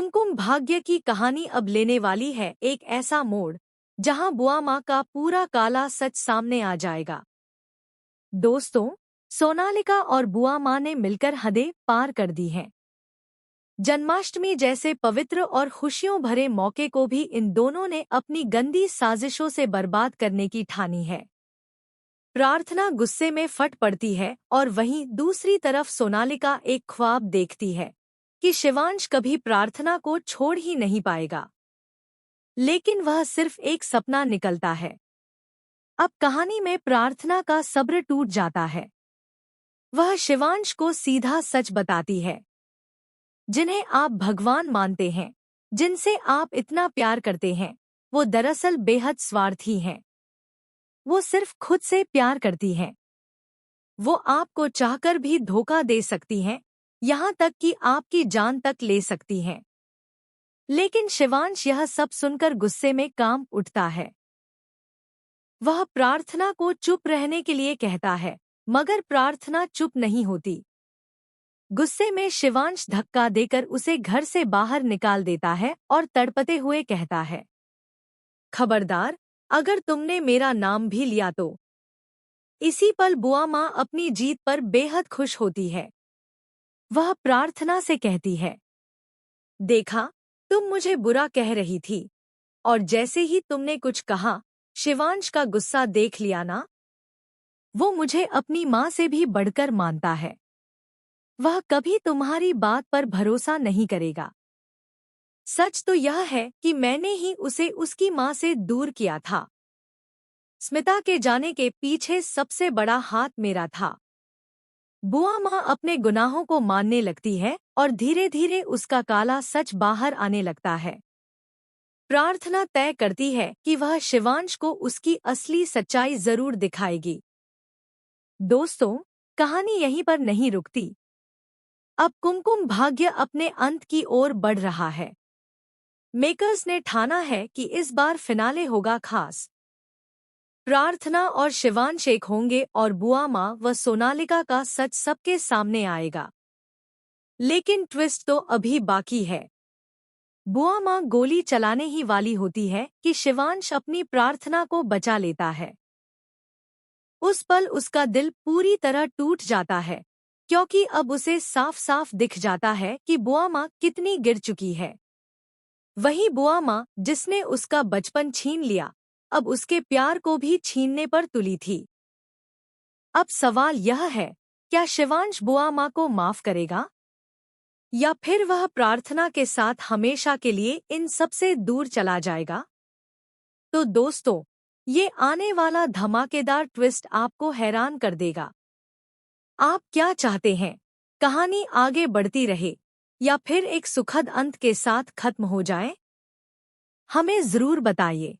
कुमकुम भाग्य की कहानी अब लेने वाली है एक ऐसा मोड़ जहां बुआ माँ का पूरा काला सच सामने आ जाएगा। दोस्तों, सोनालिका और बुआ माँ ने मिलकर हदें पार कर दी हैं। जन्माष्टमी जैसे पवित्र और खुशियों भरे मौके को भी इन दोनों ने अपनी गंदी साजिशों से बर्बाद करने की ठानी है। प्रार्थना गुस्से में फट पड़ती है और वहीं दूसरी तरफ सोनालिका एक ख्वाब देखती है कि शिवांश कभी प्रार्थना को छोड़ ही नहीं पाएगा। लेकिन वह सिर्फ एक सपना निकलता है। अब कहानी में प्रार्थना का सब्र टूट जाता है। वह शिवांश को सीधा सच बताती है। जिन्हें आप भगवान मानते हैं, जिनसे आप इतना प्यार करते हैं, वो दरअसल बेहद स्वार्थी हैं। वो सिर्फ खुद से प्यार करती हैं। वो आपको चाहकर भी धोखा दे सकती हैं, यहाँ तक कि आपकी जान तक ले सकती हैं। लेकिन शिवांश यह सब सुनकर गुस्से में कांप उठता है। वह प्रार्थना को चुप रहने के लिए कहता है, मगर प्रार्थना चुप नहीं होती। गुस्से में शिवांश धक्का देकर उसे घर से बाहर निकाल देता है और तड़पते हुए कहता है, खबरदार, अगर तुमने मेरा नाम भी लिया तो। इसी पल बुआ माँ अपनी जीत पर बेहद खुश होती है। वह प्रार्थना से कहती है, देखा, तुम मुझे बुरा कह रही थी, और जैसे ही तुमने कुछ कहा, शिवांश का गुस्सा देख लिया ना। वो मुझे अपनी माँ से भी बढ़कर मानता है। वह कभी तुम्हारी बात पर भरोसा नहीं करेगा। सच तो यह है कि मैंने ही उसे उसकी माँ से दूर किया था। स्मिता के जाने के पीछे सबसे बड़ा हाथ मेरा था। बुआ माँ अपने गुनाहों को मानने लगती है और धीरे धीरे उसका काला सच बाहर आने लगता है। प्रार्थना तय करती है कि वह शिवांश को उसकी असली सच्चाई जरूर दिखाएगी। दोस्तों, कहानी यहीं पर नहीं रुकती। अब कुमकुम भाग्य अपने अंत की ओर बढ़ रहा है। मेकर्स ने ठाना है कि इस बार फिनाले होगा खास। प्रार्थना और शिवांश एक होंगे और बुआ माँ व सोनालिका का सच सबके सामने आएगा। लेकिन ट्विस्ट तो अभी बाकी है। बुआ माँ गोली चलाने ही वाली होती है कि शिवांश अपनी प्रार्थना को बचा लेता है। उस पल उसका दिल पूरी तरह टूट जाता है, क्योंकि अब उसे साफ साफ दिख जाता है कि बुआ माँ कितनी गिर चुकी है। वही बुआ माँ जिसने उसका बचपन छीन लिया, अब उसके प्यार को भी छीनने पर तुली थी। अब सवाल यह है, क्या शिवांश बुआ माँ को माफ करेगा, या फिर वह प्रार्थना के साथ हमेशा के लिए इन सब से दूर चला जाएगा? तो दोस्तों, ये आने वाला धमाकेदार ट्विस्ट आपको हैरान कर देगा। आप क्या चाहते हैं, कहानी आगे बढ़ती रहे या फिर एक सुखद अंत के साथ खत्म हो जाए? हमें जरूर बताइए।